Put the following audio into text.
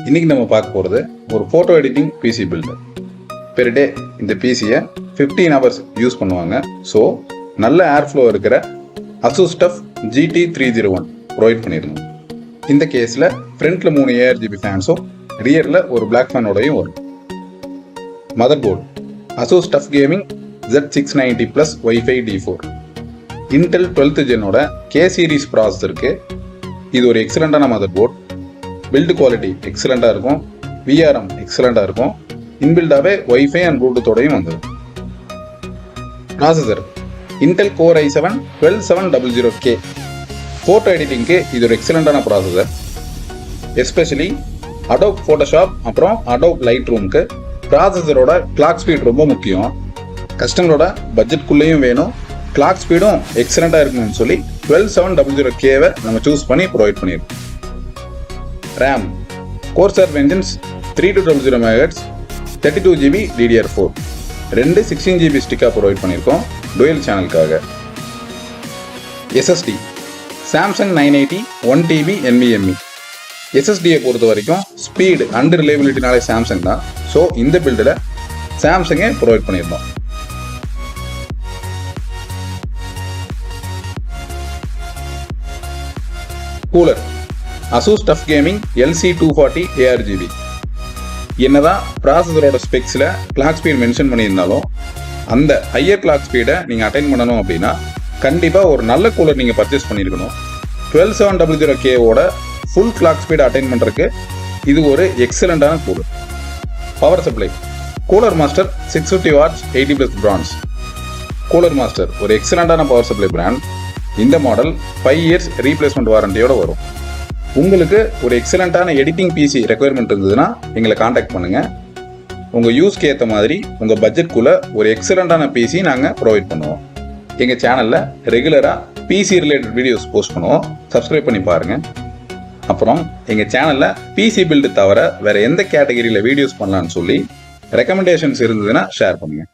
இன்னைக்கு நம்ம பார்க்க போகிறது ஒரு photo editing PC build. Per day இந்த பிசியை 15 hours யூஸ் பண்ணுவாங்க. ஸோ நல்ல ஏர் ஃப்ளோ இருக்கிற ASUS GT301 ப்ரொவைட் பண்ணியிருந்தோம். இந்த கேஸில் ஃப்ரண்ட்டில் 3 ARGB ஃபேன்ஸும் ரியரில் ஒரு பிளாக் ஃபேனோடையும் வரும். Motherboard ASUS Gaming Z690 Plus WIFI D4 Intel 12th ஜெனோட K சீரிஸ் ப்ராசஸருக்கு. இது ஒரு எக்ஸலண்டான மதர்போர்ட். பில்டு குவாலிட்டி எக்ஸலண்டாக இருக்கும், VRM எக்ஸலண்டாக இருக்கும், இன்பில்டாகவே ஒய்ஃபை அண்ட் ப்ளூடூத்தோடையும் வந்துடும். Processor Intel Core i7 12700K. Photo எடிட்டிங்க்கு இது ஒரு எக்ஸலண்டான ப்ராசஸர். எஸ்பெஷலி Adobe Photoshop அப்புறம் Adobe Lightroomக்கு ப்ராசஸரோட கிளாக் ஸ்பீட் ரொம்ப முக்கியம். கஸ்டமரோட பட்ஜெட்குள்ளேயும் வேணும், கிளாக் ஸ்பீடும் எக்ஸலண்டாக இருக்கணும்னு சொல்லி 12700Kவை நம்ம சூஸ் பண்ணி ப்ரொவைட் பண்ணியிருக்கோம். RAM Corsair Vengeance 3200 MHz 32GB DDR4 ரெண்டு 16GB ஸ்டிக்காக ப்ரொவைட் பண்ணியிருக்கோம் டுவெல் சேனலுக்காக. SSD Samsung 980 1TB NVMe. SSDயை பொறுத்த வரைக்கும் ஸ்பீடு அண்ட் ரிலையபிலிட்டினாலே சாம்சங் தான். ஸோ இந்த பில்டில் சாம்சங்கே ப்ரொவைட் பண்ணியிருந்தோம். Cooler ASUS Gaming LC240 ARGB. என்னதான் ப்ராசஸரோட ஸ்பெக்ஸில் கிளாக் ஸ்பீட் மென்ஷன் பண்ணியிருந்தாலும் அந்த ஹையர் கிளாக் ஸ்பீடை நீங்கள் அட்டைன் பண்ணணும் அப்படின்னா கண்டிப்பாக ஒரு நல்ல கூலர் நீங்கள் பர்ச்சேஸ் பண்ணியிருக்கணும். 12700Kவோட ஃபுல் கிளாக் ஸ்பீடை அட்டைன் பண்ணுறதுக்கு இது ஒரு எக்ஸலண்டான cooler. Power supply cooler master 650 watts 80+ bronze. Cooler master ஒரு எக்ஸலண்டான பவர் சப்ளை பிராண்ட். இந்த மாடல் 5 years ரீப்ளேஸ்மெண்ட் வாரண்டியோட வரும். உங்களுக்கு ஒரு எக்ஸலண்ட்டான எடிட்டிங் பிசி ரெக்குயர்மெண்ட் இருந்ததுன்னா எங்களை காண்டாக்ட் பண்ணுங்கள். உங்கள் யூஸ்க்கு ஏற்ற மாதிரி உங்கள் பட்ஜெட்குள்ளே ஒரு எக்ஸலண்ட்டான பிசி நாங்கள் ப்ரொவைட் பண்ணுவோம். எங்கள் சேனலில் ரெகுலராக பிசி ரிலேட்டட் வீடியோஸ் போஸ்ட் பண்ணுவோம், சப்ஸ்கிரைப் பண்ணி பாருங்கள். அப்புறம் எங்கள் சேனலில் பிசி பில்டு தவிர வேறு எந்த கேட்டகரியில் வீடியோஸ் பண்ணலான்னு சொல்லி ரெக்கமெண்டேஷன்ஸ் இருந்ததுன்னா ஷேர் பண்ணுங்கள்.